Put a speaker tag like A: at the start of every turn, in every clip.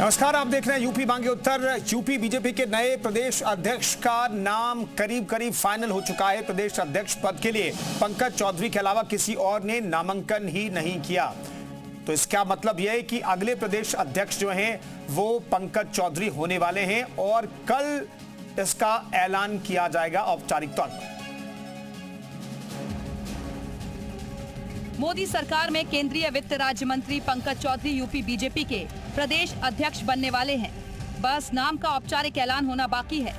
A: नमस्कार, आप देख रहे हैं यूपी मांगे उत्तर। यूपी बीजेपी के नए प्रदेश अध्यक्ष का नाम करीब फाइनल हो चुका है। प्रदेश अध्यक्ष पद के लिए पंकज चौधरी के अलावा किसी और ने नामांकन ही नहीं किया। तो इसका मतलब यह है कि अगले प्रदेश अध्यक्ष जो हैं वो पंकज चौधरी होने वाले हैं और कल इसका ऐलान किया जाएगा औपचारिक तौर पर।
B: मोदी सरकार में केंद्रीय वित्त राज्य मंत्री पंकज चौधरी यूपी बीजेपी के प्रदेश अध्यक्ष बनने वाले हैं। बस नाम का औपचारिक ऐलान होना बाकी है।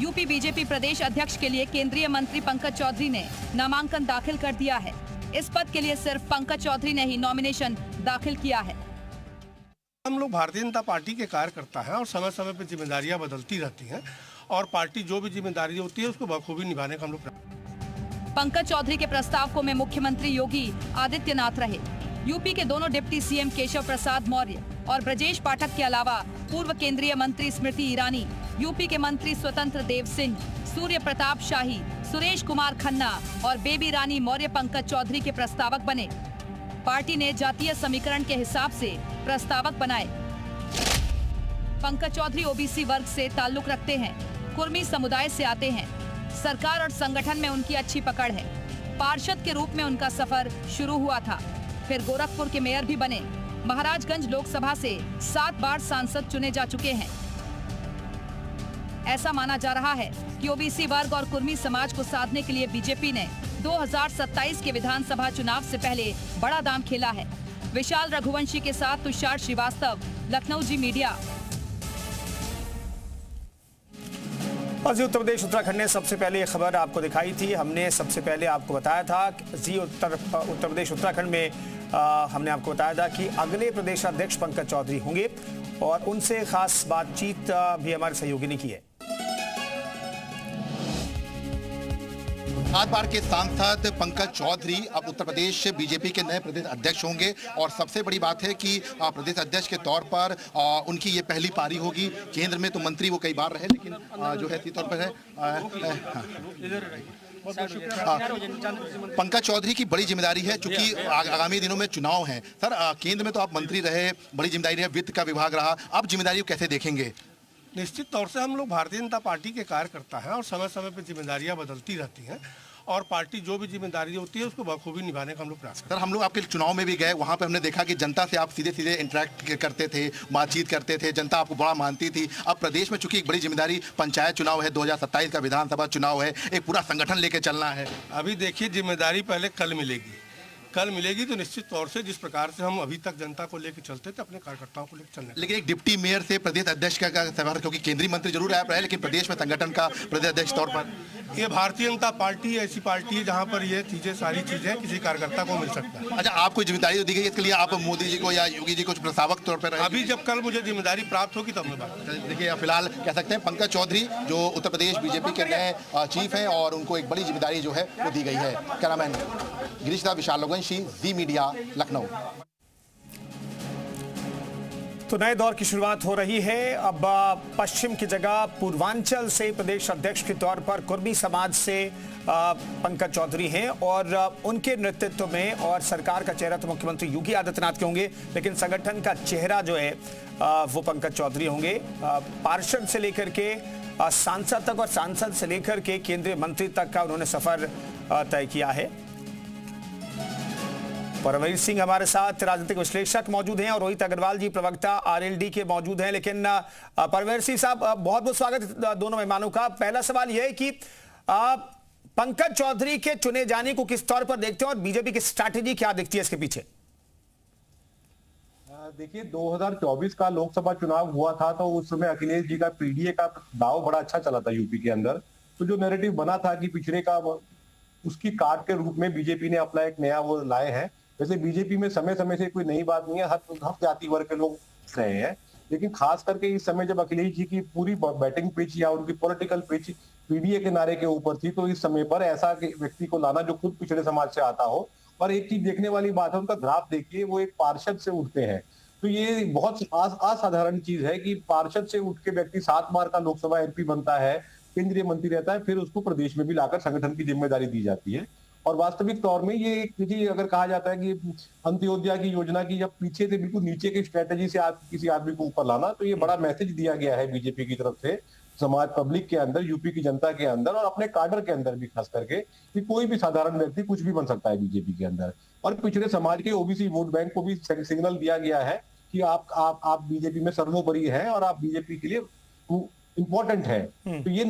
B: यूपी बीजेपी प्रदेश अध्यक्ष के लिए केंद्रीय मंत्री पंकज चौधरी ने नामांकन दाखिल कर दिया है। इस पद के लिए सिर्फ पंकज चौधरी ने ही नॉमिनेशन दाखिल किया है।
C: हम लोग भारतीय जनता पार्टी के कार्यकर्ता हैं और समय समय पर जिम्मेदारियां बदलती रहती हैं और पार्टी जो भी जिम्मेदारी होती है उसको बखूबी निभाने का हम लोग।
B: पंकज चौधरी के प्रस्ताव को में मुख्यमंत्री योगी आदित्यनाथ रहे। यूपी के दोनों डिप्टी सीएम केशव प्रसाद मौर्य और ब्रजेश पाठक के अलावा पूर्व केंद्रीय मंत्री स्मृति ईरानी, यूपी के मंत्री स्वतंत्र देव सिंह, सूर्य प्रताप शाही, सुरेश कुमार खन्ना और बेबी रानी मौर्य पंकज चौधरी के प्रस्तावक बने। पार्टी ने जातीय समीकरण के हिसाब से प्रस्तावक बनाए। पंकज चौधरी ओबीसी वर्ग से ताल्लुक रखते हैं, कुर्मी समुदाय से आते हैं। सरकार और संगठन में उनकी अच्छी पकड़ है। पार्षद के रूप में उनका सफर शुरू हुआ था, फिर गोरखपुर के मेयर भी बने। महाराजगंज लोकसभा से 7 बार सांसद चुने जा चुके हैं। ऐसा माना जा रहा है कि ओबीसी वर्ग और कुर्मी समाज को साधने के लिए बीजेपी ने 2027 के विधानसभा चुनाव से पहले बड़ा दांव खेला है। विशाल रघुवंशी के साथ तुषार श्रीवास्तव, लखनऊ जी मीडिया।
A: जी, उत्तर प्रदेश उत्तराखंड ने सबसे पहले ये खबर आपको दिखाई थी। हमने सबसे पहले आपको बताया था जी उत्तर प्रदेश उत्तराखंड में हमने आपको बताया था कि अगले प्रदेश अध्यक्ष पंकज चौधरी होंगे और उनसे खास बातचीत भी हमारे सहयोगी ने की है।
D: 7 बार के सांसद पंकज चौधरी अब उत्तर प्रदेश बीजेपी के नए प्रदेश अध्यक्ष होंगे और सबसे बड़ी बात है कि प्रदेश अध्यक्ष के तौर पर उनकी ये पहली पारी होगी। केंद्र में तो मंत्री वो कई बार रहे, लेकिन जो है इसी तौर पर है पंकज चौधरी की बड़ी जिम्मेदारी है क्योंकि आगामी दिनों में चुनाव हैं। सर, केंद्र में तो आप मंत्री रहे, बड़ी जिम्मेदारी है, वित्त का विभाग रहा, अब जिम्मेदारी कैसे देखेंगे?
C: निश्चित तौर से हम लोग भारतीय जनता पार्टी के कार्यकर्ता हैं और समय समय पर जिम्मेदारियां बदलती रहती हैं और पार्टी जो भी जिम्मेदारी होती है उसको बखूबी निभाने का हम लोग प्रयास करते हैं।
D: सर, हम लोग आपके चुनाव में भी गए, वहाँ पे हमने देखा कि जनता से आप सीधे सीधे इंटरेक्ट करते थे, बातचीत करते थे, जनता आपको बड़ा मानती थी। अब प्रदेश में चूंकि एक बड़ी जिम्मेदारी पंचायत चुनाव है, 2027 का विधानसभा चुनाव है, एक पूरा संगठन लेके चलना है।
C: अभी देखिए, जिम्मेदारी पहले कल मिलेगी तो निश्चित तौर से जिस प्रकार से हम अभी तक जनता को लेकर चलते थे, अपने कार्यकर्ताओं को लेकर चलने।
D: लेकिन एक डिप्टी मेयर से प्रदेश अध्यक्ष का सवाल, क्योंकि केंद्रीय मंत्री जरूर आप रहे लेकिन प्रदेश में संगठन का प्रदेश अध्यक्ष तौर पर
C: ये भारतीय जनता पार्टी ऐसी पार्टी है जहां पर ये सारी चीजें किसी कार्यकर्ता को मिल सकता है।
D: अच्छा, आपको जिम्मेदारी तो दी गई, इसके लिए आप मोदी जी को या योगी जी को प्रस्तावक तौर पर?
C: अभी जब कल मुझे जिम्मेदारी प्राप्त होगी तब मैं बात।
D: देखिए, फिलहाल कह सकते हैं पंकज चौधरी जो उत्तर प्रदेश बीजेपी के नए चीफ हैं और उनको एक बड़ी जिम्मेदारी जो है वो दी गई है। कैमरामैन गिरीश दा, विशाल रघुवंशी, जी मीडिया, लखनऊ।
A: तो नए दौर की शुरुआत हो रही है। अब पश्चिम की जगह पूर्वांचल से प्रदेश अध्यक्ष के तौर पर कुर्मी समाज से पंकज चौधरी हैं और उनके नेतृत्व में और सरकार का चेहरा तो मुख्यमंत्री योगी आदित्यनाथ के होंगे, लेकिन संगठन का चेहरा जो है वो पंकज चौधरी होंगे। पार्षद से लेकर के सांसद तक और सांसद से लेकर के केंद्रीय मंत्री तक का उन्होंने सफर तय किया है। परमवीर सिंह हमारे साथ राजनीतिक विश्लेषक मौजूद हैं और रोहित अग्रवाल जी प्रवक्ता आरएलडी के मौजूद हैं। लेकिन परमवीर सिंह साहब, बहुत बहुत स्वागत दोनों मेहमानों का। पहला सवाल यह है कि पंकज चौधरी के चुने जाने को किस तौर पर देखते हैं और बीजेपी की स्ट्रैटेजी क्या दिखती है इसके पीछे?
E: देखिए, 2024 का लोकसभा चुनाव हुआ था तो उस समय अखिलेश जी का पीडीए का दाव बड़ा अच्छा चला था यूपी के अंदर। तो जो नैरेटिव बना था कि पिछड़े का उसकी काट के रूप में बीजेपी ने अपना एक नया वो लाए हैं। वैसे बीजेपी में समय समय से कोई नई बात नहीं है, हर जाति वर्ग के लोग रहे हैं, लेकिन खास करके इस समय जब अखिलेश जी की पूरी बैटिंग पिच या उनकी पॉलिटिकल पिच पीडीए के नारे के ऊपर थी, तो इस समय पर ऐसा व्यक्ति को लाना जो खुद पिछड़े समाज से आता हो। और एक चीज देखने वाली बात है, उनका ग्राफ देखिए, वो एक पार्षद से उठते हैं। तो ये बहुत असाधारण चीज है कि पार्षद से उठ के व्यक्ति 7 बार का लोकसभा एमपी बनता है, केंद्रीय मंत्री रहता है, फिर उसको प्रदेश में भी लाकर संगठन की जिम्मेदारी दी जाती है। और वास्तविक तौर में ये किसी अगर कहा जाता है कि अंत्योदय की योजना की जब पीछे से बिल्कुल नीचे की स्ट्रेटेजी से किसी आदमी को ऊपर लाना, तो ये बड़ा मैसेज दिया गया है बीजेपी की तरफ से समाज पब्लिक के अंदर, यूपी की जनता के अंदर और अपने काडर के अंदर भी खास करके, कि कोई भी साधारण व्यक्ति कुछ भी बन सकता है बीजेपी के अंदर। और पिछड़े समाज के ओबीसी वोट बैंक को भी सिग्नल दिया गया है कि आप बीजेपी में सर्वोपरि हैं और आप बीजेपी के लिए इंपॉर्टेंट है। तो ये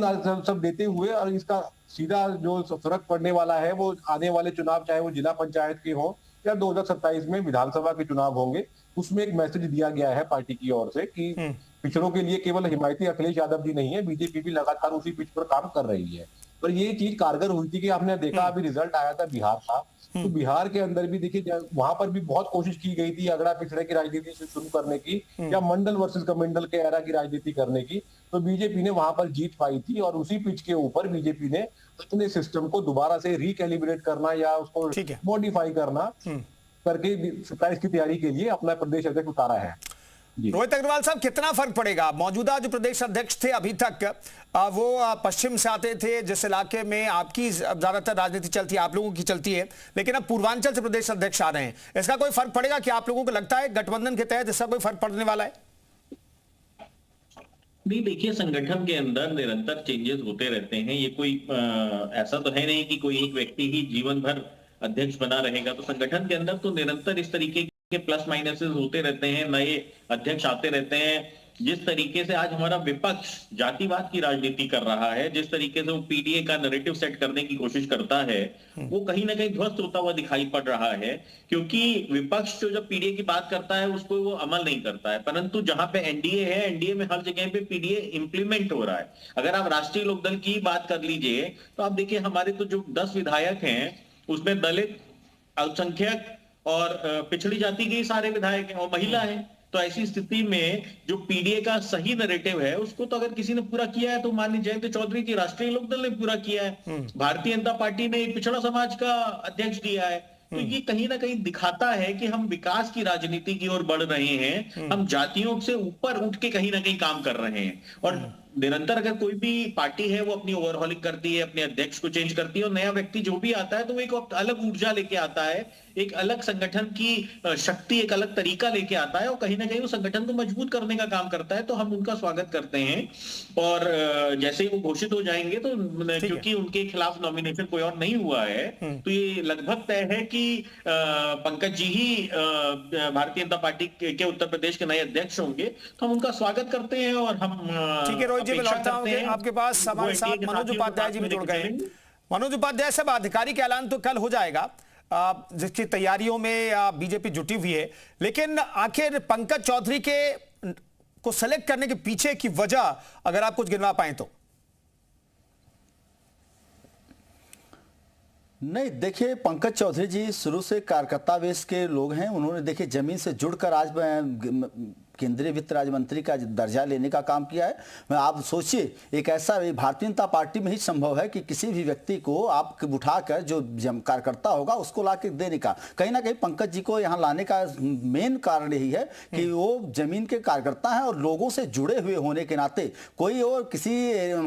E: सब देते हुए और इसका सीधा जो फर्क पड़ने वाला है वो आने वाले चुनाव, चाहे वो जिला पंचायत के हो या 2027 में विधानसभा के चुनाव होंगे, उसमें एक मैसेज दिया गया है पार्टी की ओर से कि पिछड़ों के लिए केवल हिमायती अखिलेश यादव जी नहीं है, बीजेपी भी लगातार उसी पिच पर काम कर रही है। पर ये चीज कारगर हुई थी कि आपने देखा अभी रिजल्ट आया था बिहार का, तो बिहार के अंदर भी देखिए वहां पर भी बहुत कोशिश की गई थी अगड़ा पिछड़े की राजनीति से शुरू करने की या मंडल वर्सेस कमंडल के एरा की राजनीति करने की, तो बीजेपी ने वहां पर जीत पाई थी और उसी पिच के ऊपर बीजेपी ने अपने सिस्टम को दोबारा से रिकैलिब्रेट करना या उसको मॉडिफाई करना करके 27 की तैयारी के लिए अपना प्रदेश अध्यक्ष उतारा है।
A: रोहित अग्रवाल साहब, कितना फर्क पड़ेगा? मौजूदा जो प्रदेश अध्यक्ष थे अभी तक वो पश्चिम से आते थे, जिस इलाके में आपकी ज्यादातर राजनीति चलती है, आप लोगों की चलती है, लेकिन अब पूर्वांचल से प्रदेश अध्यक्ष आ रहे हैं, इसका कोई फर्क पड़ेगा? क्या आप लोगों को लगता है गठबंधन के तहत इसका कोई फर्क पड़ने वाला है?
F: नहीं, देखिए, संगठन के अंदर निरंतर चेंजेस होते रहते हैं। ये कोई ऐसा तो है नहीं कि कोई एक व्यक्ति ही जीवन भर अध्यक्ष बना रहेगा। तो संगठन के अंदर तो निरंतर इस तरीके के प्लस माइनसेस होते रहते हैं, नए अध्यक्ष आते रहते हैं। जिस तरीके से आज हमारा विपक्ष जातिवाद की राजनीति कर रहा है, जिस तरीके से वो पीडीए का नैरेटिव सेट करने की कोशिश करता है, वो कहीं ना कहीं ध्वस्त होता हुआ दिखाई पड़ रहा है। क्योंकि विपक्ष जो जब पीडीए की बात करता है उसको वो अमल नहीं करता है, परंतु जहां पे एनडीए है, एनडीए में हर जगह पे पीडीए इंप्लीमेंट हो रहा है। अगर आप राष्ट्रीय लोकदल की बात कर लीजिए तो आप देखिए हमारे तो जो 10 विधायक हैं उसमें दलित, अल्पसंख्यक और पिछड़ी जाति के सारे विधायक हैं और महिला है। तो ऐसी स्थिति में जो पीडीए का सही नैरेटिव है उसको तो अगर किसी ने पूरा किया है तो माननीय जयंत चौधरी जी राष्ट्रीय लोकदल ने पूरा किया है। भारतीय जनता पार्टी ने पिछड़ा समाज का अध्यक्ष दिया है। तो ये कहीं ना कहीं दिखाता है कि हम विकास की राजनीति की ओर बढ़ रहे हैं, हम जातियों से ऊपर उठ के कहीं ना कहीं काम कर रहे हैं। और निरंतर अगर कोई भी पार्टी है वो अपनी ओवरहॉलिंग करती है, अपने अध्यक्ष को चेंज करती है और नया व्यक्ति जो भी आता है तो वो एक अलग ऊर्जा लेके आता है, एक अलग संगठन की शक्ति, एक अलग तरीका लेके आता है और कहीं ना कहीं वो संगठन को मजबूत करने का काम करता है। तो हम उनका स्वागत करते हैं और जैसे ही वो घोषित हो जाएंगे तो क्योंकि उनके खिलाफ नॉमिनेशन कोई और नहीं हुआ है तो ये लगभग तय है कि पंकज जी ही भारतीय जनता पार्टी के उत्तर प्रदेश के नए अध्यक्ष होंगे। तो हम उनका स्वागत करते हैं और हम
A: ठीक है रोहित जी, मैं लौटता हूं आपके पास। हमारे साथ मनोज उपाध्याय जी भी जुड़ गए। मनोज उपाध्याय साहब, आधिकारिक ऐलान तो कल हो जाएगा जिसकी तैयारियों में बीजेपी जुटी हुई है, लेकिन आखिर पंकज चौधरी के को सेलेक्ट करने के पीछे की वजह अगर आप कुछ गिनवा पाए तो?
G: नहीं, देखिए, पंकज चौधरी जी शुरू से कार्यकर्ता बेस के लोग हैं। उन्होंने देखिए जमीन से जुड़कर आज केंद्रीय वित्त राज्य मंत्री का दर्जा लेने का काम किया है। मैं आप सोचिए, एक ऐसा भारतीय जनता पार्टी में ही संभव है कि किसी भी व्यक्ति को आप उठाकर जो कार्यकर्ता होगा उसको ला के देने का। कहीं ना कहीं पंकज जी को यहाँ लाने का मेन कारण यही है कि वो जमीन के कार्यकर्ता हैं और लोगों से जुड़े हुए होने के नाते कोई और किसी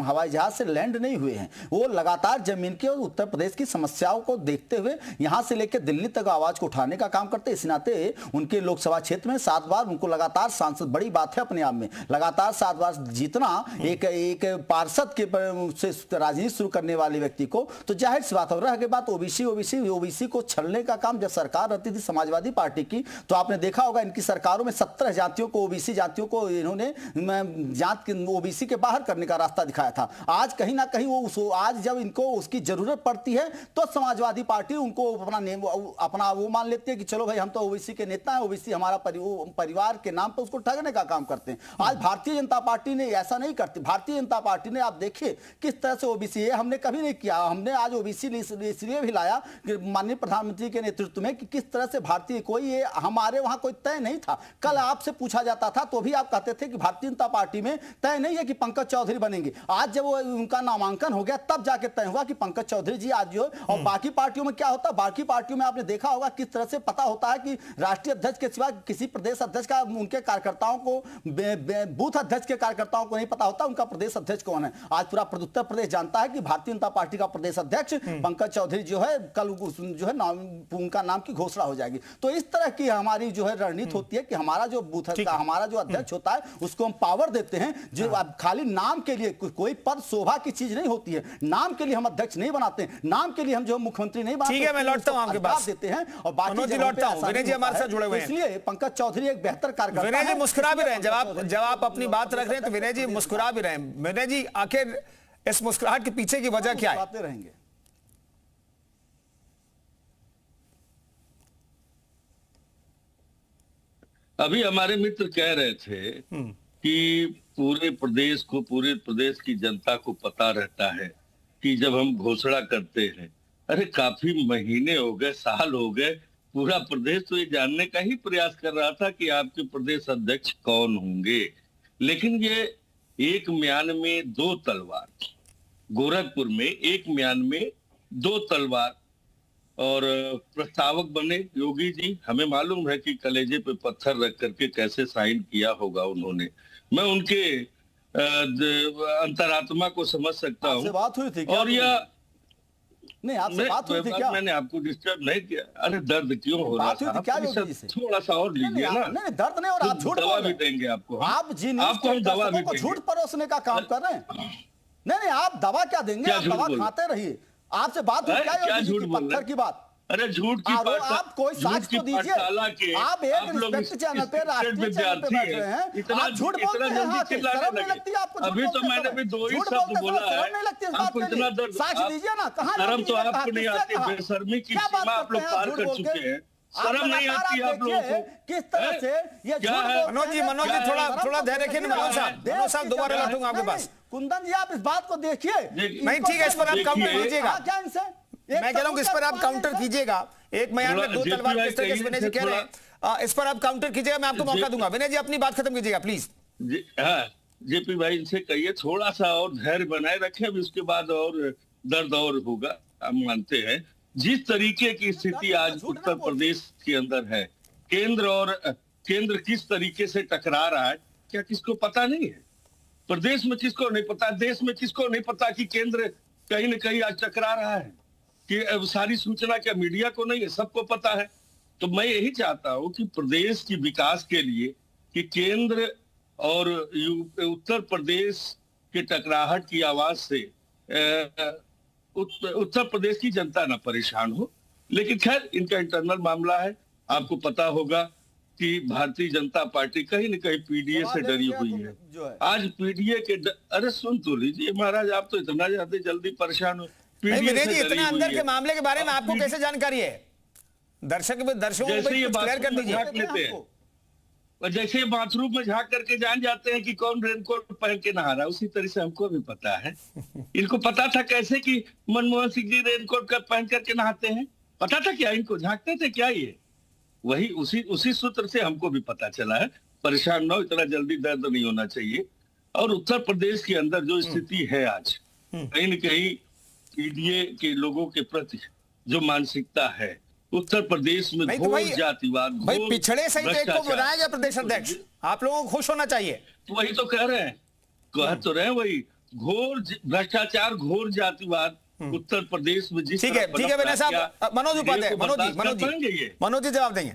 G: हवाई जहाज से लैंड नहीं हुए हैं। वो लगातार जमीन के और उत्तर प्रदेश की समस्याओं को देखते हुए यहाँ से लेकर दिल्ली तक आवाज को उठाने का काम करते। इस नाते उनके लोकसभा क्षेत्र में 7 बार उनको लगातार सांसद, बड़ी बात है अपने आप में, लगातार 7 बार जीतना एक पार्षद के से राजनीति शुरू करने वाले व्यक्ति को, तो जाहिर सी बात हो रहा है कि बात ओबीसी को छलने का काम जब सरकार रहती थी समाजवादी पार्टी की, तो आपने देखा होगा इनकी सरकारों में 17 जातियों को, ओबीसी जातियों को इन्होंने जात ओबीसी के बाहर करने का रास्ता दिखाया था। आज कहीं ना कहीं वो आज जब इनको उसकी जरूरत पड़ती है तो समाजवादी पार्टी उनको अपना वो मान लेती है कि चलो भाई हम तो ओबीसी के नेता हैं, ओबीसी हमारा परिवार के नाम पर उसको ठगने का काम करते हैं। आज भारतीय जनता पार्टी ने ऐसा नहीं करती। भारतीय जनता पार्टी ने आप देखिए किस तरह से ओबीसी है, हमने कभी नहीं किया। हमने आज ओबीसी इसलिए भी लाया कि माननीय प्रधानमंत्री के नेतृत्व में कि किस तरह से भारतीय कोई ये हमारे वहां कोई तय नहीं था। कल आपसे पूछा जाता था तो भी आप कहते थे कि भारतीय जनता पार्टी में तय नहीं है कि पंकज चौधरी बनेंगे। आज जब उनका नामांकन हो गया तब जाके तय हुआ कि पंकज चौधरी जी आज जो, और बाकी पार्टियों में क्या होता है, बाकी पार्टियों में आपने देखा होगा किस तरह से पता होता है कि राष्ट्रीय अध्यक्ष के सिवा किसी प्रदेश अध्यक्ष का उनके कार्यकर्ताओं को, बूथ अध्यक्ष के कार्यकर्ताओं को नहीं पता होता उनका प्रदेश अध्यक्ष कौन है। आज पूरा उत्तर प्रदेश जानता है कि भारतीय जनता पार्टी का प्रदेश अध्यक्ष पंकज चौधरी जो है, कल जो है उनका नाम की घोषणा हो जाएगी। तो इस तरह की हमारी जो है रणनीति होती है कि हमारा जो बूथ हमारा जो अध्यक्ष होता है उसको हम पावर देते हैं। जो अब खाली नाम के लिए, कोई पद शोभा की चीज नहीं होती है, नाम के लिए हम अध्यक्ष नहीं बनाते, नाम के लिए हम जो मुख्यमंत्री नहीं बनाते।
A: ठीक है, मैं लौटता हूं आपके पास
G: देते हैं और बाकी
A: लौटता हूं। विनय जी हमारे साथ जुड़े हुए हैं,
G: इसलिए पंकज चौधरी एक बेहतर कार्यकर्ता।
A: विनय जी मुस्कुरा भी रहे हैं जब आप अपनी बात रख रहे हैं, तो विनय जी मुस्कुरा भी रहे हैं। विनय जी, आखिर इस मुस्कुराहट के पीछे की वजह क्या है?
G: रहेंगे
H: अभी हमारे मित्र कह रहे थे कि पूरे प्रदेश की जनता को पता रहता है कि जब हम घोषणा करते हैं, अरे काफी महीने हो गए, साल हो गए, पूरा प्रदेश तो ये जानने का ही प्रयास कर रहा था कि आपके प्रदेश अध्यक्ष कौन होंगे। लेकिन ये एक म्यान में दो तलवार, गोरखपुर में एक म्यान में दो तलवार, और प्रस्तावक बने योगी जी। हमें मालूम है कि कलेजे पे पत्थर रख करके कैसे साइन किया होगा उन्होंने। मैं उनके अंतरात्मा को समझ सकता हूँ।
G: बात हुई थी
H: और यह
G: नहीं, आपसे बात हुई थी क्या?
H: मैंने आपको डिस्टर्ब नहीं किया। अरे दर्द क्यों हो रहा था? थोड़ा सा और लीजिए ना।
G: नहीं, दर्द नहीं, और आप झूठ
H: दवा भी देंगे आपको।
G: आपको हम दवा भी देंगे। झूठ परोसने का काम कर रहे हैं। नहीं, आप दवा क्या देंगे? आप दवा खाते रहिए। आपसे बात हुई क्या झूठ पत्थर की बात?
H: अरे झूठ की
G: आप कोई साक्ष्य तो दीजिए। आप एक रिस्पेक्ट चैनल पे, राष्ट्रीय चैनल पे बैठ रहे हैं, आप झूठ बोलते हैं। शर्म नहीं लगती आपको?
H: अभी तो मैंने भी दो ही शब्द बोला है।
G: शर्म नहीं लगती इस बात के लिए? साक्ष्य दीजिए ना। कहाँ
H: शर्म तो आपको नहीं आती, बेशर्मी की सीमा आप लोग पार कर चुके हैं। शर्म नहीं आती आप लोगों को?
G: किस तरह से ये
H: क्या है?
A: मनोज जी थोड़ा धैर्य रखिए। मनोज साहब दोबारा लौटूंगा आपके पास।
G: कुंदन जी, आप इस बात को देखिए।
A: नहीं, ठीक है, इस पर आप काउंटर कीजिएगा।
G: क्या इनसे
A: मैं कह रहा हूं कि इस पर आप काउंटर कीजिएगा। एक म्यान में दो तलवार, किस तरह से विनय जी कह रहे हैं, इस पर आप काउंटर कीजिएगा। मैं आपको मौका दूंगा। विनय जी, अपनी बात खत्म कीजिएगा प्लीज।
H: हाँ, जेपी भाई इनसे कहिए थोड़ा सा और धैर्य बनाए रखें। अभी उसके बाद और दर्द और होगा, हम मानते हैं। जिस तरीके की स्थिति आज उत्तर प्रदेश के अंदर है, केंद्र किस तरीके से टकरा रहा है, क्या किसको पता नहीं है? प्रदेश में किसको नहीं पता, देश में किसको नहीं पता कि केंद्र कहीं न कहीं आज टकरा रहा है? कि सारी सूचना क्या मीडिया को नहीं है? सबको पता है। तो मैं यही चाहता हूं कि प्रदेश की विकास के लिए कि केंद्र और उत्तर प्रदेश के टकराहट की आवाज से उत्तर प्रदेश की जनता ना परेशान हो। लेकिन खैर, इनका इंटरनल मामला है। आपको पता होगा कि भारतीय जनता पार्टी कहीं न कहीं पीडीए से डरी हुई है। आज पीडीए के अरे सुन तो लीजिए महाराज, आप तो इतना ज्यादा जल्दी परेशान हो।
A: विनय जी, इतना अंदर के मामले के बारे में आपको कैसे जानकारी है? दर्शकों को क्लियर कर दीजिए।
H: जैसे ये बाथरूम में झांक करके जान जाते हैं कि कौन रेनकोट पहन के नहा रहा है, उसी तरह से हमको भी पता है। इनको पता था कैसे कि मनमोहन सिंह जी रेनकोट पहन करके नहाते हैं? पता था क्या? इनको झांकते थे क्या? ये वही उसी सूत्र से हमको भी पता चला है। परेशान ना हो, इतना जल्दी दर्द नहीं होना चाहिए। और उत्तर प्रदेश के अंदर जो स्थिति है आज, कहीं न कहीं पीडीए के लोगों के प्रति जो मानसिकता है उत्तर प्रदेश में घोर जातिवाद,
A: भाई पिछड़े सहित को बनाया गया प्रदेश अध्यक्ष, आप लोगों को खुश होना चाहिए।
H: तो वही तो कह रहे हैं, कह तो रहे हैं वही, घोर भ्रष्टाचार, घोर जातिवाद उत्तर प्रदेश में जिस
A: ठीक है विनय साहब। मनोज उपाध्याय, मनोज जी जवाब देंगे।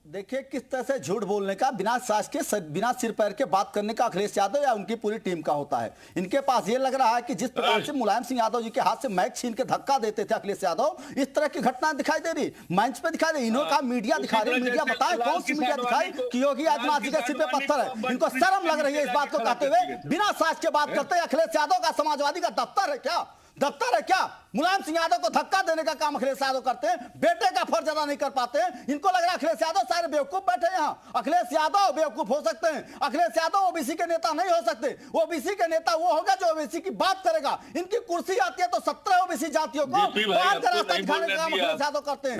G: देखिए किस तरह से झूठ बोलने का, बिना सास के, बिना सिर पैर के बात करने का अखिलेश यादव या उनकी पूरी टीम का होता है। इनके पास ये लग रहा है कि जिस प्रकार से मुलायम सिंह यादव जी के हाथ से मैच छीन के धक्का देते थे अखिलेश यादव, इस तरह की घटना दिखाई दे रही, मंच पे दिखाई दे रही। इन्होंने कहा मीडिया दिखा रही, मीडिया बताए कौन सी मीडिया दिखाई कि योगी आदित्यनाथ जी के सिर पे पत्थर है। इनको शर्म लग रही है इस बात को कहते हुए। बिना सास के बात करते अखिलेश यादव का समाजवादी का दफ्तर है क्या? दफ्तर है क्या? मुलायम सिंह यादव को धक्का देने का काम अखिलेश यादव करते हैं, बेटे का फर्ज अदा नहीं कर पाते हैं। इनको लग रहा है अखिलेश यादव सारे बेवकूफ बैठे हैं यहाँ। अखिलेश यादव बेवकूफ हो सकते हैं, अखिलेश यादव ओबीसी के नेता नहीं हो सकते। ओबीसी के नेता वो होगा जो ओबीसी की बात करेगा। इनकी कुर्सी आती है तो 17 ओबीसी जातियों को बाहर का रास्ता दिखाने का काम अखिलेश यादव करते हैं।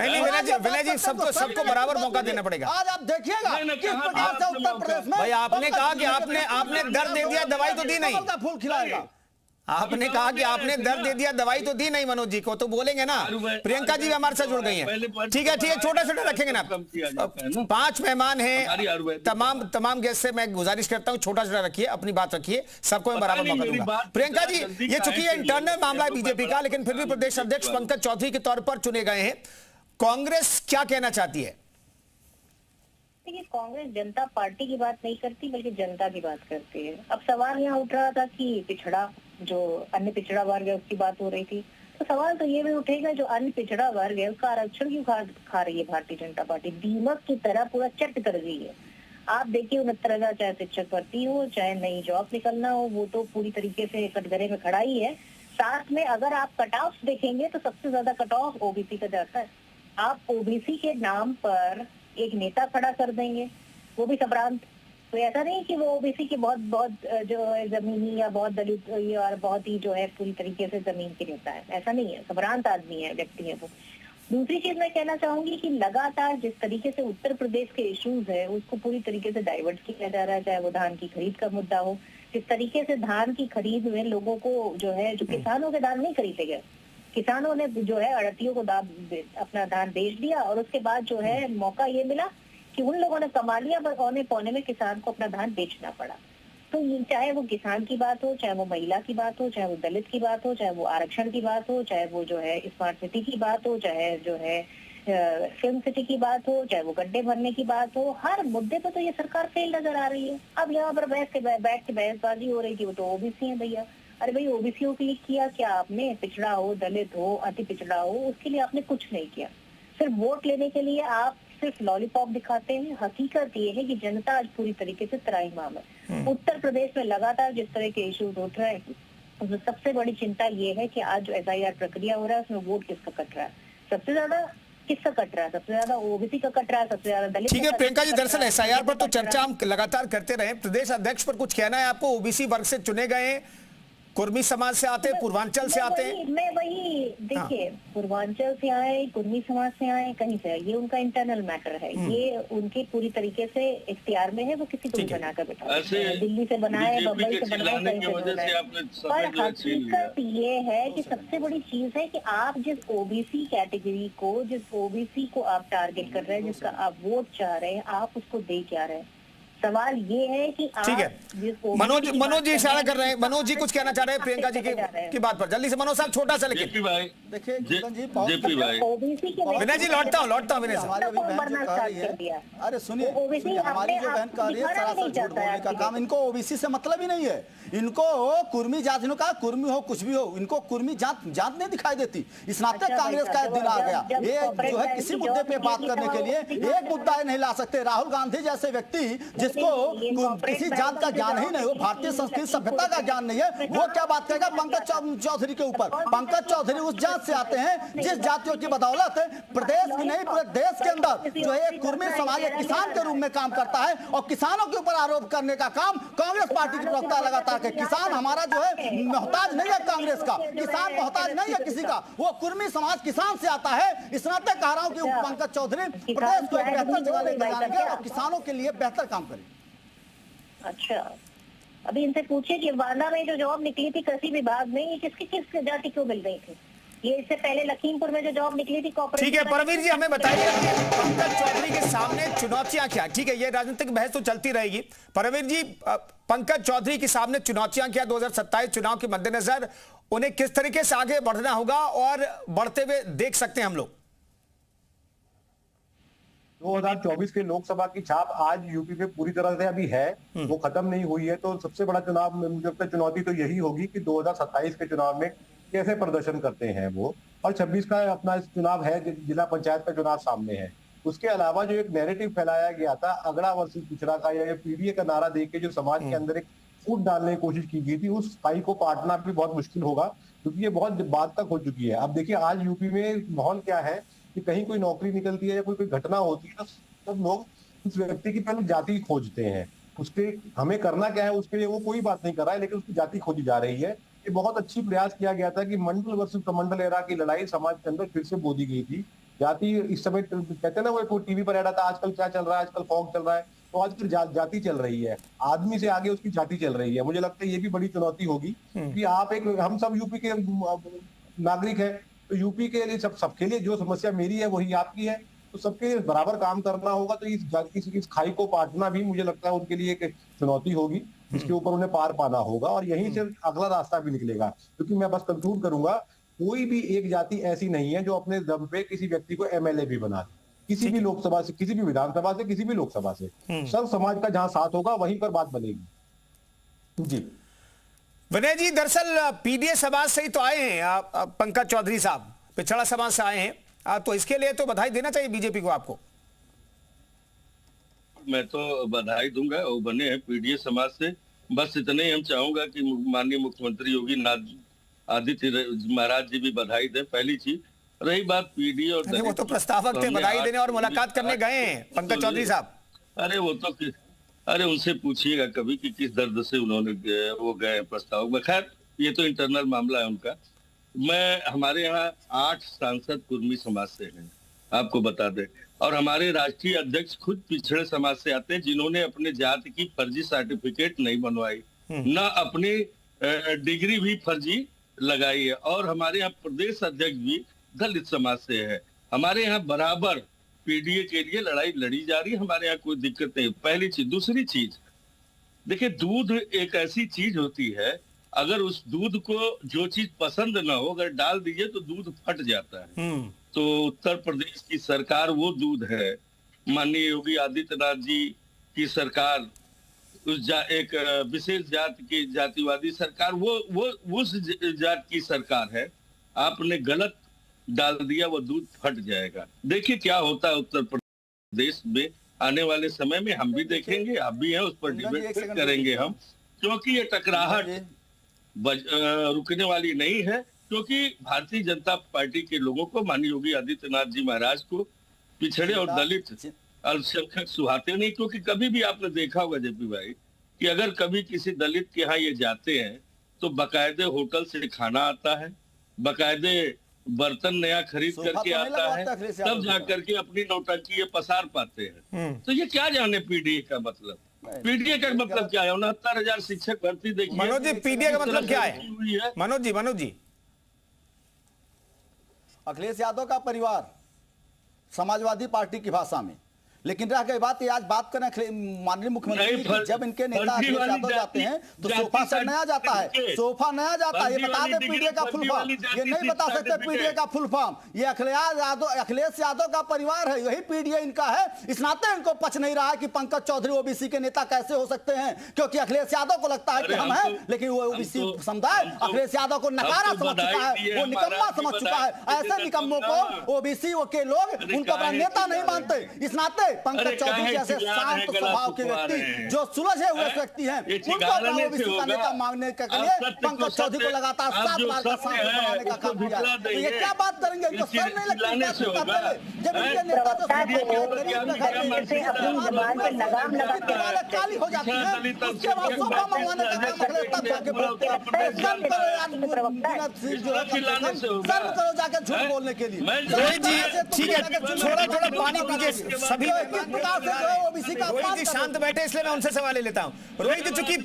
A: विनय जी सबको बराबर मौका देना पड़ेगा।
G: आज आप देखिएगा किस प्रकार से उत्तर प्रदेश में
A: भाई आपने कहा कि आपने दर्द दे दिया, दवाई तो दी नहीं।
G: फूल खिलाएगा।
A: आपने कहा कि आपने दर्द दे दिया, दवाई तो दी नहीं मनोज जी को, तो बोलेंगे ना। प्रियंका जी भी हमारे साथ जुड़ गई हैं। ठीक है छोटा छोटा रखेंगे ना। 5 मेहमान हैं, तमाम गेस्ट से मैं गुजारिश करता हूं छोटा छोटा रखिए, अपनी बात रखिए, सबको मैं बराबर मौका दूंगा। प्रियंका जी, ये चूंकि इंटरनल मामला है बीजेपी का, लेकिन फिर भी प्रदेश अध्यक्ष पंकज चौधरी के तौर पर चुने गए हैं, कांग्रेस क्या कहना चाहती है?
I: देखिए, कांग्रेस जनता पार्टी की बात नहीं करती बल्कि जनता की बात करती है। अब सवाल यहाँ उठ रहा था कि पिछड़ा, जो अन्य पिछड़ा वर्ग है उसकी बात हो रही थी, तो सवाल तो ये भी उठेगा जो अन्य पिछड़ा वर्ग है उसका आरक्षण क्यों खा रही है भारतीय जनता पार्टी? दीमक की तरह पूरा चट कर रही है। आप देखिए 69,000 चाहे शिक्षक भर्ती हो, चाहे नई जॉब निकलना हो, वो तो पूरी तरीके से कटघरे में खड़ा ही है। साथ में अगर आप कट ऑफ देखेंगे तो सबसे ज्यादा कट ऑफ ओबीसी का जाता है। आप ओबीसी के नाम पर एक नेता खड़ा कर देंगे, वो भी संभ्रांत। तो ऐसा नहीं कि वो ओबीसी के बहुत जो है जमीनी या बहुत दलित और बहुत ही जो है पूरी तरीके से जमीन के नेता है, ऐसा नहीं है, संभ्रांत आदमी है, व्यक्ति है वो। दूसरी चीज मैं कहना चाहूंगी कि लगातार जिस तरीके से उत्तर प्रदेश के इश्यूज है उसको पूरी तरीके से डाइवर्ट किया जा रहा है, चाहे वो धान की खरीद का मुद्दा हो, जिस तरीके से धान की खरीद में लोगों को जो है, जो किसानों के धान नहीं खरीदे गए, किसानों ने जो है अड़तियों को अपना धान बेच दिया और उसके बाद जो है मौका ये मिला कि उन लोगों ने कमा लिया, बस औने पौने में किसान को अपना धान बेचना पड़ा। तो चाहे वो किसान की बात हो, चाहे वो महिला की बात हो, चाहे वो दलित की बात हो, चाहे वो आरक्षण की बात हो, चाहे वो जो है स्मार्ट सिटी की बात हो, चाहे जो है फिल्म सिटी की बात हो, चाहे वो गड्ढे भरने की बात हो, हर मुद्दे पर तो ये सरकार फेल नजर आ रही है। अब यहाँ पर बैठ के बहसबाजी हो रही थी, वो तो ओबीसी है भैया। अरे भाई, ओबीसीओ के लिए किया क्या आपने? पिछड़ा हो, दलित हो, अति पिछड़ा हो, उसके लिए आपने कुछ नहीं किया। सिर्फ वोट लेने के लिए आप सिर्फ लॉलीपॉप दिखाते हैं। हकीकत ये है कि जनता आज पूरी तरीके से त्राहिमाम है। उत्तर प्रदेश में लगातार जिस तरह के इश्यूज उठ रहे हैं उसमें सबसे बड़ी चिंता ये है कि आज जो SIR प्रक्रिया हो रहा है उसमें वोट किसका कट रहा है? सबसे ज्यादा किसका कट रहा है? सबसे ज्यादा ओबीसी का कट रहा है, सबसे ज्यादा दलित।
A: ठीक है प्रियंका जी, दरअसल SIR पर तो चर्चा हम लगातार करते रहे, प्रदेश अध्यक्ष पर कुछ कहना है आपको? ओबीसी वर्ग से चुने गए, कुर्मी समाज से आते, पूर्वांचल से आते हैं।
I: मैं वही देखिए, पूर्वांचल से आए, कुर्मी समाज से आए, कहीं से आए, ये उनका इंटरनल मैटर है, ये उनके पूरी तरीके से इख्तियार में है, वो किसी को भी बनाकर बैठा, दिल्ली से बनाए, बम्बई से बनाए, पर हकीकत ये है कि सबसे बड़ी चीज है कि आप जिस ओबीसी कैटेगरी को, जिस ओबीसी को आप टारगेट कर रहे हैं, जिसका आप वोट चाह रहे हैं, आप उसको दे क्या रहे हैं? सवाल ये है कि
A: ठीक है, मनोज जी इशारा कर रहे हैं, मनोज जी कुछ कहना चाह रहे हैं प्रियंका जी की बात पर, जल्दी से मनोज साहब, छोटा सा लेकिन
G: देखिए
A: विनय जी, लौटता हूँ विनय
G: साहब। अरे सुनिए, हमारी जो बहन कह रही है सरासर झूठ बोलने का काम, इनको ओबीसी से मतलब ही नहीं है। इनको कुर्मी जात, इन्होंने कहा कुर्मी हो कुछ भी हो, इनको कुर्मी जात नहीं दिखाई देती। इस नाते कांग्रेस का दिन आ गया, ये जो है किसी मुद्दे पे बात करने के लिए एक मुद्दा नहीं ला सकते। राहुल गांधी जैसे व्यक्ति जिसको किसी जात का ज्ञान ही नहीं हो, भारतीय संस्कृति सभ्यता का ज्ञान नहीं है, वो क्या बात करेगा पंकज चौधरी के ऊपर? पंकज चौधरी उस जात से आते हैं जिस जातियों की बदौलत प्रदेश की नहीं पूरे देश के अंदर जो है कुर्मी समाज एक किसान के रूप में काम करता है, और किसानों के ऊपर आरोप करने का काम कांग्रेस पार्टी की प्रवक्ता लगातार के। किसान हमारा जो है मोहताज नहीं है कांग्रेस का, किसान मोहताज नहीं है किसी का, वो कुर्मी समाज किसान से आता है। इस नाते कह रहा हूं कि पंकज चौधरी प्रदेश को एक बेहतर जगह ले जाएंगे और किसानों के लिए बेहतर काम करेंगे।
I: अच्छा, अभी इनसे पूछिए कि वादा में जो जॉब निकली थी कृषि विभाग में, ये किस जाति को मिल रही थी? ये इससे पहले लखीमपुर में जो जॉब निकली थी कॉर्पोरेट। ठीक
A: है परवीर जी, हमें बताइए पंकज चौधरी के सामने चुनौतियां क्या? ठीक है, ये राजनीतिक बहस तो चलती रहेगी। परवीर जी, पंकज चौधरी के सामने चुनौतियां क्या 2027 चुनाव के मद्देनजर? उन्हें किस तरीके से आगे बढ़ना होगा और बढ़ते हुए देख सकते हैं हम लोग?
E: 2024 के लोकसभा की छाप आज यूपी पे पूरी तरह से अभी है, वो खत्म नहीं हुई है। तो सबसे बड़ा चुनाव मुझे लगता है चुनौती तो यही होगी कि 2027 के चुनाव में कैसे प्रदर्शन करते हैं वो, और 26 का अपना चुनाव है, जिला पंचायत का चुनाव सामने है। उसके अलावा जो एक नैरेटिव फैलाया गया था अगड़ा वर्सेस पिछड़ा का, या पीडीए का नारा देके जो समाज के अंदर एक फूट डालने की कोशिश की गई थी, उस फाई को पाटना भी बहुत मुश्किल होगा, क्योंकि ये बहुत बाद तक हो चुकी है। अब देखिए आज यूपी में माहौल क्या है कि कहीं कोई नौकरी निकलती है या कोई घटना होती है तो सब लोग उस व्यक्ति की पहले जाति खोजते हैं, उसके हमें करना क्या है उसके लिए वो कोई बात नहीं कर रहा है, लेकिन उसकी जाति खोजी जा रही है। ये बहुत अच्छी प्रयास किया गया था कि मंडल वर्सेस कमंडल एरा की लड़ाई समाज के अंदर फिर से बोधी गई थी। जाति इस समय कहते हैं ना, वो टीवी पर ऐड आता है आजकल क्या चल रहा है, आजकल फॉग चल रहा है, तो आजकल जाति चल रही है, आदमी से आगे उसकी जाति चल रही है। मुझे लगता है ये भी बड़ी चुनौती होगी कि आप हम सब यूपी के नागरिक हैं, तो यूपी के लिए सबके लिए जो समस्या मेरी है वही आपकी है, तो सबके लिए बराबर काम करना होगा। तो इस खाई को पाटना भी मुझे लगता है उनके लिए एक चुनौती होगी, इसके ऊपर उन्हें पार पाना होगा और यहीं से अगला रास्ता भी निकलेगा। क्योंकि मैं बस कंक्लूड करूंगा, कोई भी एक जाति ऐसी नहीं है जो अपने दम पे किसी व्यक्ति को एमएलए भी बना दे, किसी भी लोकसभा से, किसी भी विधानसभा से, किसी भी लोकसभा से। सब समाज का जहां साथ होगा वहीं पर बात बनेगी। जी
A: विनय जी, दरअसल पीडीए समाज से ही तो आए हैं पंकज चौधरी साहब, पिछड़ा समाज से आए हैं, तो इसके लिए तो बधाई देना चाहिए बीजेपी को आपको।
H: मैं तो बधाई दूंगा, वो बने हैं पीडीए समाज से। बस इतने ही हम चाहूंगा कि माननीय मुख्यमंत्री योगी आदित्य महाराज जी भी बधाई दें, पहली चीज। रही बात पीडीए और
A: वो तो प्रस्तावक थे, बधाई देने और मुलाकात करने गए हैं पंकज चौधरी साहब।
H: अरे उनसे पूछिएगा कभी कि किस दर्द से उन्होंने वो गए प्रस्तावक में। खैर ये तो इंटरनल मामला है उनका। हमारे यहाँ 8 सांसद कुर्मी समाज से हैं, आपको बता दें, और हमारे राष्ट्रीय अध्यक्ष खुद पिछड़े समाज से आते हैं, जिन्होंने अपने जाति की फर्जी सर्टिफिकेट नहीं बनवाई, न अपनी डिग्री भी फर्जी लगाई है। और हमारे यहाँ प्रदेश अध्यक्ष भी दलित समाज से है। हमारे यहाँ बराबर पीडीए के लिए लड़ाई लड़ी जा रही है, हमारे यहाँ कोई दिक्कत नहीं। पहली चीज। दूसरी चीज, देखिए दूध एक ऐसी चीज होती है, अगर उस दूध को जो चीज पसंद ना हो अगर डाल दीजिए तो दूध फट जाता है। तो उत्तर प्रदेश की सरकार वो दूध है, माननीय योगी आदित्यनाथ जी की सरकार एक विशेष जाति की जातिवादी सरकार, वो उस जात की सरकार है। आपने गलत डाल दिया, वो दूध फट जाएगा। देखिए क्या होता है उत्तर प्रदेश में आने वाले समय में, हम भी देखेंगे, आप भी हैं, उस पर डिबेट करेंगे हम, क्योंकि ये टकराहट रुकने वाली नहीं है। क्योंकि भारतीय जनता पार्टी के लोगों को, माननीय योगी आदित्यनाथ जी महाराज को पिछड़े और दलित अल्पसंख्यक सुहाते नहीं। क्योंकि कभी भी आपने देखा होगा जेपी भाई कि अगर कभी किसी दलित के यहाँ ये जाते हैं तो बाकायदे होटल से खाना आता है, बाकायदे बर्तन नया खरीद करके आता है, तब जाकर के अपनी नौटंकी ये पसार पाते हैं। तो ये क्या जाने पीडीए का मतलब? पीडीए का मतलब क्या है? 69,000 शिक्षक भर्ती देखिए।
A: मनोज जी, पीडीए का मतलब क्या है? मनोज जी
G: अखिलेश यादव का परिवार, समाजवादी पार्टी की भाषा में। लेकिन रह गई बात, ये आज बात करें माननीय मुख्यमंत्री की, जब इनके नेता अखिलेश यादव जाते हैं तो सोफा सेट नया जाता है, सोफा नया जाता है। ये बता दे पीडीए का फुल फॉर्म, ये नहीं बता सकते पीडीए का फुल फॉर्म। ये अखिलेश यादव का परिवार है, यही पीडीए इनका है। इस नाते इनको पच नहीं रहा है कि पंकज चौधरी ओबीसी के नेता कैसे हो सकते हैं, क्योंकि अखिलेश यादव को लगता है कि हम हैं, लेकिन वो ओबीसी समुदाय अखिलेश यादव को नकारा समझ चुका है, वो निकम्मा समझ चुका है। ऐसे निकम्मों को ओबीसी के लोग उनको अपना नेता नहीं मानते। इस नाते पंकज चौधरी जैसे शांत स्वभाव के व्यक्ति, जो सुलझे हुए व्यक्ति हैं, उनको अपना ओबीसी का नेता मांगने के लिए पंकज चौधरी को लगातार 7 बार का सांसद बनाने का काम किया। तो ये क्या बात करेंगे? इनको सर नहीं लगता जब इनके नेता काली हो जाती है, उसके बाद सोफा मंगवाने का काम अगले तब जाके सर्व करो जाके झूठ बोलने के लिए।
A: ठीक है, थोड़ा पानी पीजिए सभी। रोहित जी शांत बैठे, इसलिए मैं उनसे सवाल ले लेता हूं। रोहित जी, चूंकि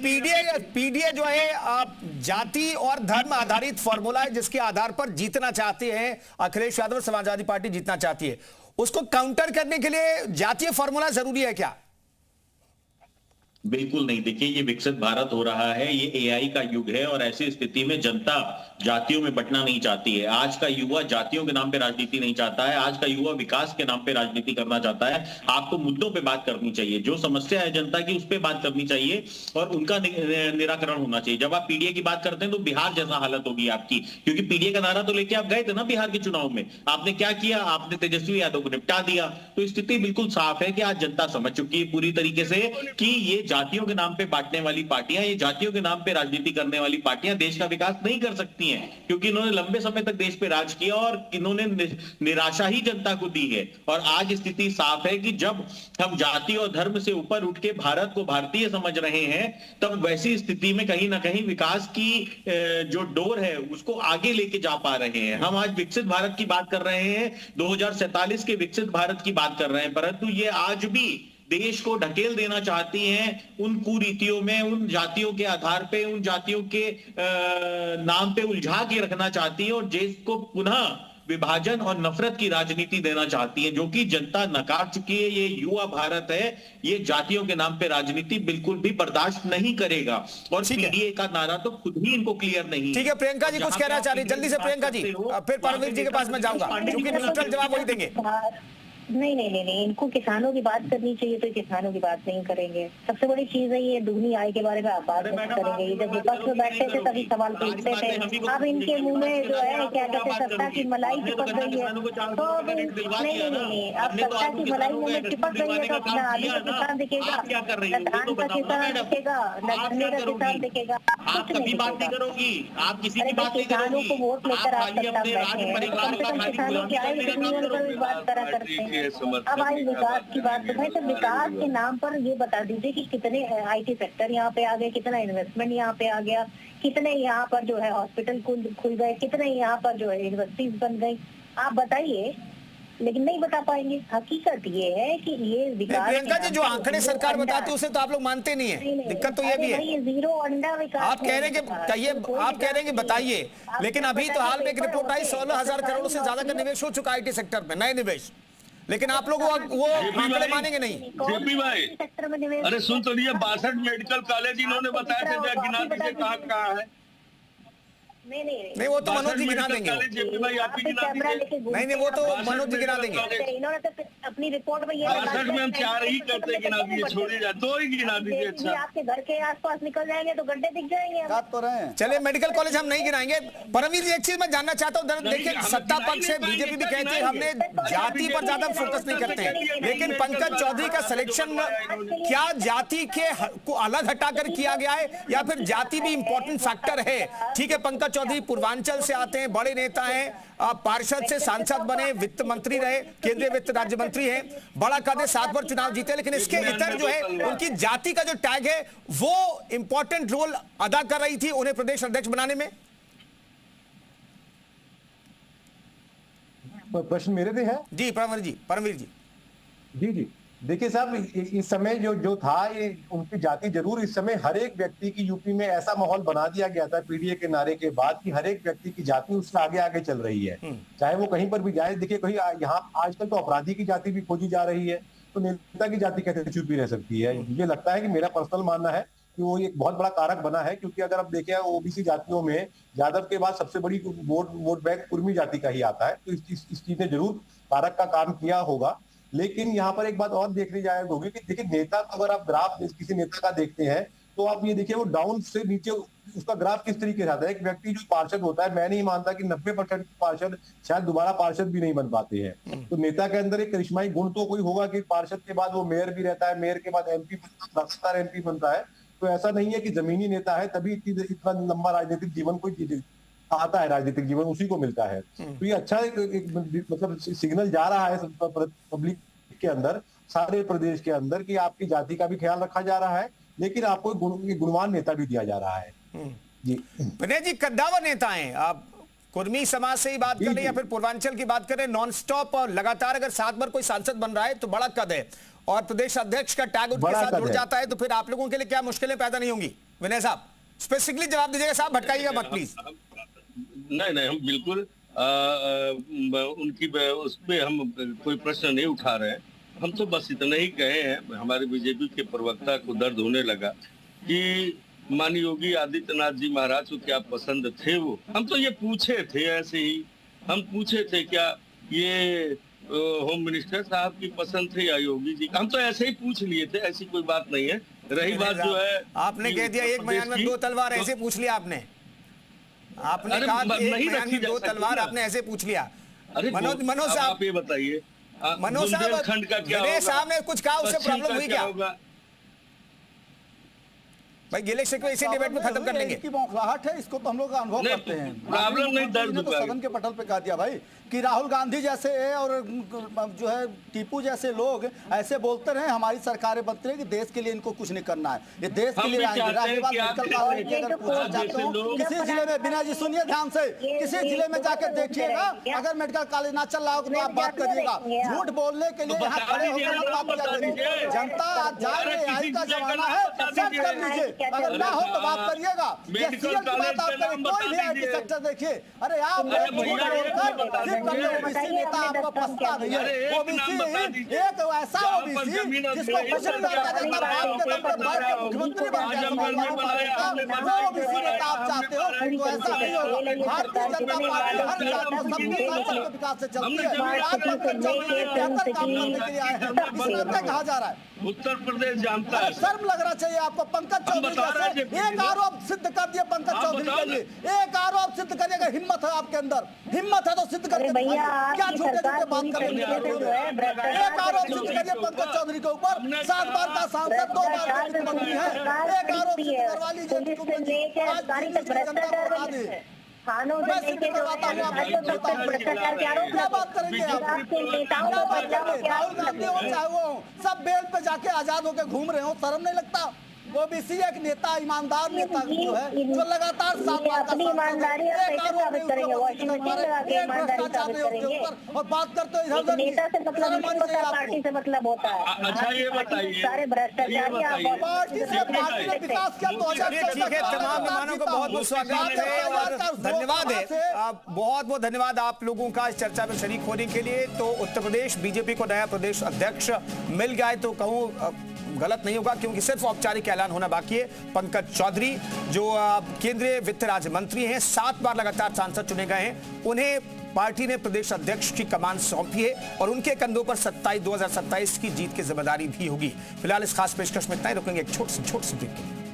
A: पीडीए जो है जाति और धर्म आधारित फॉर्मूला है, जिसके आधार पर जीतना चाहते हैं अखिलेश यादव, समाजवादी पार्टी जीतना चाहती है, उसको काउंटर करने के लिए जातीय फॉर्मूला जरूरी है क्या?
F: बिल्कुल नहीं। देखिए ये विकसित भारत हो रहा है, ये एआई का युग है और ऐसी स्थिति में जनता जातियों में बंटना नहीं चाहती है। आज का युवा जातियों के नाम पे राजनीति नहीं चाहता है, आज का युवा विकास के नाम पे राजनीति करना चाहता है। आपको मुद्दों पे बात करनी चाहिए, जो समस्या है जनता की उस पर बात करनी चाहिए और उनका निराकरण होना चाहिए। जब आप पीडीए की बात करते हैं तो बिहार जैसा हालत होगी आपकी, क्योंकि पीडीए का नारा तो लेके आप गए थे ना बिहार के चुनाव में। आपने क्या किया? आपने तेजस्वी यादव को निपटा दिया। तो स्थिति बिल्कुल साफ है कि आज जनता समझ चुकी है पूरी तरीके से कि ये जातियों के नाम पे बांटने वाली पार्टियां, ये जातियों के नाम पे राजनीति करने वाली पार्टियां देश का विकास नहीं कर सकती हैं, क्योंकि इन्होंने लंबे समय तक देश पे राज किया और इन्होंने निराशा ही जनता को दी है। और आज स्थिति साफ है कि जब हम जाति और धर्म से ऊपर उठ के भारत को भारतीय समझ रहे हैं, तब वैसी स्थिति में कहीं ना कहीं विकास की जो डोर है उसको आगे लेके जा पा रहे हैं। हम आज विकसित भारत की बात कर रहे हैं, 2047 के विकसित भारत की बात कर रहे हैं, परंतु ये आज भी देश को ढकेल देना चाहती हैं उन कुरीतियों में, उन जातियों के आधार पे, उन जातियों के नाम पे उलझा के रखना चाहती हैं और देश को पुनः विभाजन और नफरत की राजनीति देना चाहती है, जो कि जनता नकार चुकी है। ये युवा भारत है, ये जातियों के नाम पे राजनीति बिल्कुल भी बर्दाश्त नहीं करेगा। और पीडीए का नारा तो खुद ही इनको क्लियर नहीं है।
A: ठीक है, प्रियंका जी कुछ कहना चाह रही, जल्दी से प्रियंका जी, फिर परमवीर जी के पास मैं जाऊंगा क्योंकि न्यूट्रल जवाब वही देंगे।
I: नहीं, इनको किसानों की बात करनी चाहिए तो किसानों की बात नहीं करेंगे। सबसे बड़ी चीज है ये दुगनी आय के बारे में आप बात नहीं करेंगे। जब विपक्ष में बैठते थे तभी सवाल पूछते थे, अब इनके मुंह में जो है क्या कहते हैं सत्ता की मलाई चिपक रही है। तो नहीं, अब सत्ता की मलाई में चिपक रही है तो अपना आलू का किसान दिखेगा, न धान का किसान दिखेगा, न गन्ने का किसान दिखेगा, कुछ नहीं दिखेगा। किसानों को वोट लेकर आप सत्ता में बैठे हैं, कम से कम किसानों की आय कितनी बात करा करते हैं। अब आई विकास की बात तो भाई, तो विकास के नाम पर ये बता दीजिए कि कितने आईटी सेक्टर यहाँ पे आ गए, कितना इन्वेस्टमेंट यहाँ पे आ गया, कितने यहाँ पर जो है हॉस्पिटल खुल गए, कितने यहाँ पर जो है यूनिवर्सिटीज बन गई, आप बताइए। लेकिन नहीं बता पाएंगे। हकीकत ये है कि ये विकास,
A: प्रियंका जी जो आंकड़े सरकार बताती है उसे तो आप लोग मानते नहीं है। दिक्कत तो ये भी है,
I: जीरो अंडा विकास
A: आप कह रहे हैं कि कहिए, आप कह रहे हैं कि बताइए, लेकिन अभी तो हाल में एक रिपोर्ट आई 16,000 करोड़ से ज्यादा का निवेश हो चुका आईटी सेक्टर में, नए निवेश, लेकिन आप लोग वो आंकड़े मानेंगे नहीं।
H: जेपी भाई अरे सुन तो लिए 62 मेडिकल कॉलेज इन्होंने बताया था, गिना दीजिए कहाँ है।
A: नहीं वो तो मनोज जी गिना देंगे, नहीं वो तो मनोज जी गिना देंगे।
I: इन्होंने तो अपनी रिपोर्ट में ये
H: 62 में हम 4 ही करते गिना दीजिए, छोड़िए जा 2 ही गिना दीजिए। अच्छा
I: आपके घर के आसपास निकल जाएंगे तो गड्ढे दिख जाएंगे।
G: तो रहे
A: चलिए मेडिकल कॉलेज हम नहीं गिनाएंगे। परमवीर जी एक चीज मैं जानना चाहता हूँ, देखिए सत्ता पक्ष है, बीजेपी भी कहती है हमने जाति पर ज्यादा फोकस नहीं करते हैं, लेकिन पंकज चौधरी का सिलेक्शन क्या जाति के को अलग हटाकर किया गया है या फिर जाति भी इंपॉर्टेंट फैक्टर है? ठीक है, पंकज चौधरी पूर्वांचल से आते हैं, बड़े नेता हैं, पार्षद से सांसद बने, वित्त मंत्री रहे, केंद्रीय वित्त राज्य मंत्री हैं, बड़ा कद है, 7 बार चुनाव जीते, लेकिन इसके इतर जो है उनकी जाति का जो टैग है वो इंपॉर्टेंट रोल अदा कर रही थी उन्हें प्रदेश अध्यक्ष बनाने में।
E: प्रश्न मेरे पे है
A: जी परमवीर जी।
E: जी देखिए साहब, इस समय जो था ये उनकी जाति जरूर, इस समय हर एक व्यक्ति की यूपी में ऐसा माहौल बना दिया गया था पीडीए के नारे के बाद कि हर एक व्यक्ति की जाति उससे आगे आगे चल रही है, चाहे वो कहीं पर भी जाए। देखिए कहीं यहाँ आजकल तो अपराधी की जाति भी खोजी जा रही है, तो नेता की जाति कैसे छुपी रह सकती है? मुझे लगता है कि मेरा पर्सनल मानना है कि वो एक बहुत बड़ा कारक बना है, क्योंकि अगर आप देखें ओबीसी जातियों में यादव के बाद सबसे बड़ी वोट बैंक कुर्मी जाति का ही आता है, तो इस चीज ने जरूर कारक का काम किया होगा। लेकिन यहाँ पर एक बात और देखनी जाए होगी कि देखिए नेता, अगर आप ग्राफ किसी नेता का देखते हैं तो आप ये देखिए वो डाउन से नीचे उसका ग्राफ किस तरीके से आता है। एक व्यक्ति जो पार्षद होता है, मैं नहीं मानता कि 90% पार्षद शायद दोबारा पार्षद भी नहीं बन पाते हैं। तो नेता के अंदर एक करिश्माई गुण तो कोई होगा कि पार्षद के बाद वो मेयर भी रहता है, मेयर के बाद एमपी, लगातार एमपी बनता है। तो ऐसा नहीं है कि जमीनी नेता है तभी इतना लंबा राजनीतिक जीवन कोई आता है, राजनीतिक जीवन उसी को मिलता है। तो ये अच्छा एक मतलब सिग्नल जा रहा है पब्लिक के अंदर, सारे प्रदेश के अंदर, कि आपकी जाति का भी ख्याल रखा जा रहा है, लेकिन आपको गुणवान नेता भी दिया जा रहा है। जी
A: विनय जी, कद्दावर नेता हैं आप, कुर्मी समाज से ही बात करें या फिर पूर्वांचल की बात करें, नॉन स्टॉप और लगातार अगर 7 बार कोई सांसद बन रहा है तो बड़ा कद है, और प्रदेश अध्यक्ष का टैग उनके साथ जुड़ जाता है, तो फिर आप लोगों के लिए क्या मुश्किलें पैदा नहीं होंगी? विनय साहब स्पेसिफिकली जवाब दीजिएगा साहब, भटकाइएगा मत प्लीज।
H: नहीं हम बिल्कुल उनकी उसमें हम कोई प्रश्न नहीं उठा रहे हैं। हम तो बस इतना ही कहे हैं, हमारे बीजेपी के प्रवक्ता को दर्द होने लगा कि माननीय योगी आदित्यनाथ जी महाराज को क्या पसंद थे वो। हम तो ये पूछे थे, ऐसे ही हम पूछे थे क्या ये होम मिनिस्टर साहब की पसंद थे या योगी जी, हम तो ऐसे ही पूछ लिए थे, ऐसी कोई बात नहीं है। रही बात जो है,
A: आपने कह दिया एक बयान में 2 तलवार, ऐसे पूछ लिया आपने कहा एक बयान में 2 तलवार, आपने ऐसे पूछ लिया। मनोज साहब
H: आप ये बताइए,
A: मनोज साहब
H: खंड का क्या
A: विनय साहब ने कुछ कहा, उससे प्रॉब्लम हुई क्या? भाई गिले शिकवे इसी डिबेट में खत्म कर लेंगे।
G: इसकी बौखलाहट है, इसको तो हम लोग अनुभव करते हैं।
H: प्रॉब्लम नहीं, दर्द
G: तो सदन के पटल पे कह दिया भाई कि राहुल गांधी जैसे और जो है टीपू जैसे लोग ऐसे बोलते रहे हमारी सरकारें बनती रहे कि देश के लिए इनको कुछ नहीं करना है, ये देश के लिए आएंगे। राज्यपाल मेडिकल कॉलेज अगर पूछना चाहते हो किसी जिले में, बिना जी सुनिए ध्यान से, किसी जिले में जाकर देखिएगा अगर मेडिकल कॉलेज ना चल रहा हो तो आप बात करिएगा। झूठ बोलने के लिए यहाँ खड़े होकर बात करिए। जनता आज जा रही है, आई का जमाना है, सब कर लीजिए, अगर ना हो तो बात करिएगा। ये सीएल की बात आप करें, कोई भी आईटी सेक्टर देखिए, अरे आप ओबीसी नेता आपको पसंद नहीं है। ओबीसी एक ऐसा ओबीसी जिसको कुछ नहीं आता जाता, बाप के दम पे बैठ के मुख्यमंत्री बन गया, वो ओबीसी नेता आप चाहते हो तो ऐसा नहीं होगा। भारतीय जनता पार्टी हर जात को सबके सांसद के विकास से चलती है। आज पंकज चौधरी बेहतर काम करने के लिए आए हैं, इसलिए कहा जा रहा है।
H: उत्तर प्रदेश जानता है,
G: शर्म लगना चाहिए आपको। पंकज चौधरी जैसे एक आरोप सिद्ध कर दिए पंकज चौधरी के लिए, एक आरोप सिद्ध करिए, अगर हिम्मत है आपके अंदर, हिम्मत है तो सिद्ध करके दिखाइए। क्या झूठे झूठे बात करेंगे? एक आरोप सिद्ध करिए पंकज चौधरी के ऊपर, 7 बार का सांसद, 2 बार का मुख्यमंत्री है, एक आरोप सिद्ध करवा लीजिए। क्या बात करेंगे आप? राहुल गांधी हो चाहे वो सब बेल पे जाके आजाद होकर घूम रहे हो, शर्म नहीं लगता? ओबीसी एक नेता, ईमानदार नेता जो है, जो लगातार 7 बार का
I: ईमानदारी
G: और बात करते हो इधर
I: नेता से मतलब पार्टी से मतलब होता है।
H: अच्छा ये बताइए,
I: सारे भ्रष्टाचारी
G: पार्टी से पार्टी ने विकास किया 2014
A: ठीक है, तमाम मेहमानों को बहुत बहुत स्वागत है और धन्यवाद है, बहुत बहुत धन्यवाद आप लोगों का इस चर्चा में शरीक होने के लिए। तो उत्तर प्रदेश बीजेपी को नया प्रदेश अध्यक्ष मिल गया है तो कहूँ गलत नहीं होगा, क्योंकि सिर्फ औपचारिक ऐलान होना बाकी है। पंकज चौधरी जो केंद्रीय वित्त राज्य मंत्री हैं, 7 बार लगातार सांसद चुने गए हैं, उन्हें पार्टी ने प्रदेश अध्यक्ष की कमान सौंपी है और उनके कंधों पर 2027 की जीत की जिम्मेदारी भी होगी। फिलहाल इस खास पेशकश में इतना ही, रुकेंगे एक छोटी सी ब्रेक के लिए।